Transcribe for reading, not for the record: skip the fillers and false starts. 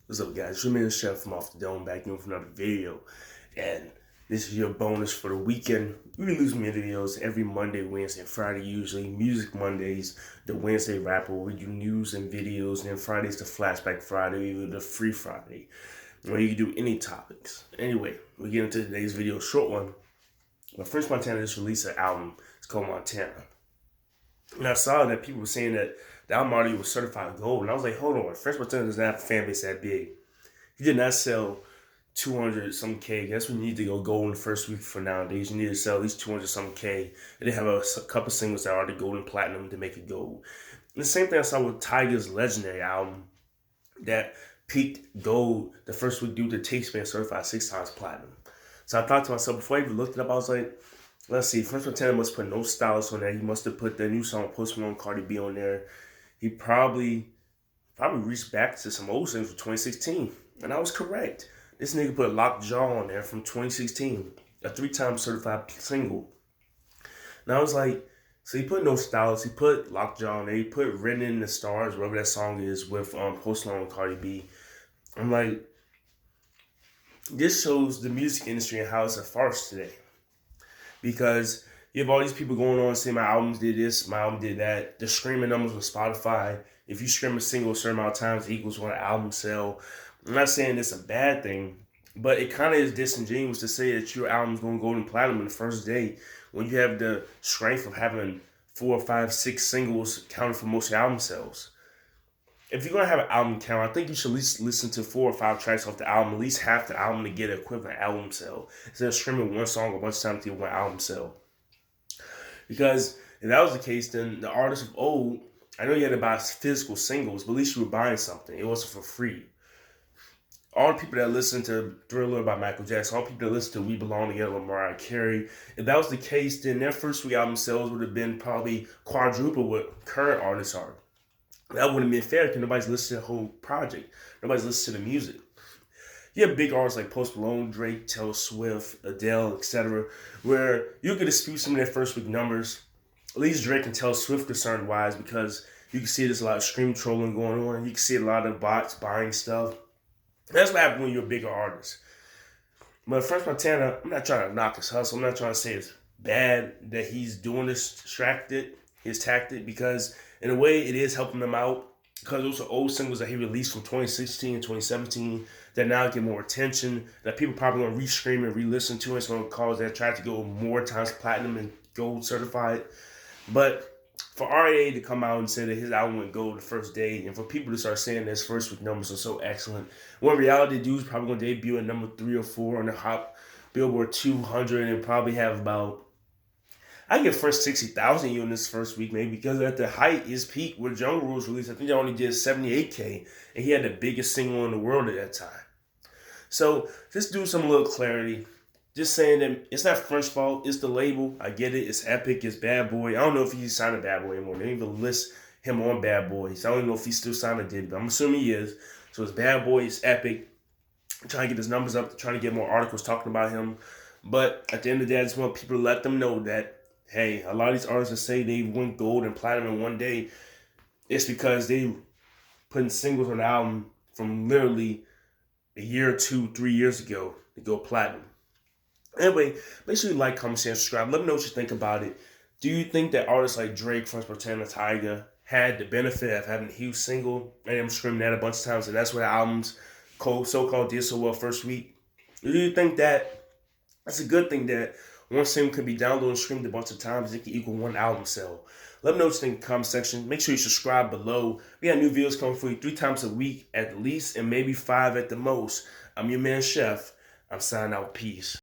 What's up, guys? It's your man Chef from Off the Dome back in with another video. And this is your bonus for the weekend. We release new videos every Monday, Wednesday, and Friday usually. Music Mondays, the Wednesday wrap where we do news and videos. And then Friday's the Flashback Friday, either the Free Friday, where you can do any topics. Anyway, we get into today's video, short one. But French Montana just released an album. It's called Montana. And I saw that people were saying that the album already was certified gold. And I was like, hold on, French Montana does not have a fan base that big. He did not sell 200 some K. That's when you need to go gold in the first week for nowadays. You need to sell at least 200 some K. And they have a couple singles that are already gold and platinum to make it gold. And the same thing I saw with Tyga's Legendary album that peaked gold the first week due to Taste being certified 6 times platinum. So I thought to myself, before I even looked it up, I was like, let's see, French Montana must put no stylist on there. He must have put the new song Post Malone Cardi B on there. He probably reached back to some old things from 2016. And I was correct. This nigga put Lockjaw on there from 2016, a 3-time certified single. And I was like, so he put no stylist, he put Lockjaw on there, he put Written in the Stars, whatever that song is, with Post Malone and Cardi B. I'm like, this shows the music industry and how it's a farce today. Because you have all these people going on saying my albums did this, my album did that. The streaming numbers on Spotify, if you stream a single a certain amount of times, it equals what an album sell. I'm not saying it's a bad thing, but it kind of is disingenuous to say that your album's going to go gold and platinum in the first day when you have the strength of having 4, 5, 6 singles counting for most of your album sales. If you're going to have an album count, I think you should at least listen to 4 or 5 tracks off the album, at least half the album to get an equivalent album sale, instead of streaming one song a bunch of times to get one album sale. Because if that was the case, then the artists of old, I know you had to buy physical singles, but at least you were buying something. It wasn't for free. All the people that listen to Thriller by Michael Jackson, all the people that listen to We Belong Together by Mariah Carey, if that was the case, then their first week album sales would have been probably quadruple what current artists are. That wouldn't be fair because nobody's listening to the whole project. Nobody's listening to the music. You have big artists like Post Malone, Drake, Taylor Swift, Adele, etc., where you could dispute some of their first week numbers. At least Drake and Taylor Swift concerned wise, because you can see there's a lot of stream trolling going on. You can see a lot of bots buying stuff. That's what happens when you're a bigger artist. But French Montana, I'm not trying to knock his hustle. I'm not trying to say it's bad that he's doing this his tactic, because in a way it is helping them out. Because those are old singles that he released from 2016 and 2017 that now get more attention, that people probably going to re-stream and re-listen to. And it's going to cause that track to go more times platinum and gold certified. But for RA to come out and say that his album went gold the first day, and for people to start saying that his first week numbers are so excellent, when reality, dude's probably going to debut at number 3 or 4 on the Hot Billboard 200 and probably have about, I get first 60,000 units first week, maybe, because at the height, his peak, when Jungle Rules released, I think they only did 78K, and he had the biggest single in the world at that time. So just do some little clarity. Just saying that it's not French's fault, it's the label. I get it, it's Epic, it's Bad Boy. I don't know if he's signed a Bad Boy anymore. They didn't even list him on Bad Boys. I don't even know if he's still signed a Diddy, but I'm assuming he is. So it's Bad Boy, it's Epic. I'm trying to get his numbers up, trying to get more articles talking about him. But at the end of the day, I just want people to let them know that, hey, a lot of these artists that say they went gold and platinum in one day, it's because they putting singles on the album from literally a year or 2, 3 years ago to go platinum. Anyway, make sure you like, comment, share, and subscribe. Let me know what you think about it. Do you think that artists like Drake, French Montana, Tyga had the benefit of having a huge single and them streaming that a bunch of times, and that's why the albums so-called did so well first week? Or do you think that that's a good thing that one single can be downloaded and streamed a bunch of times, it can equal one album sale? Let me know what you think in the comment section. Make sure you subscribe below. We got new videos coming for you 3 times a week at least, and maybe 5 at the most. I'm your man, Chef. I'm signing out. Peace.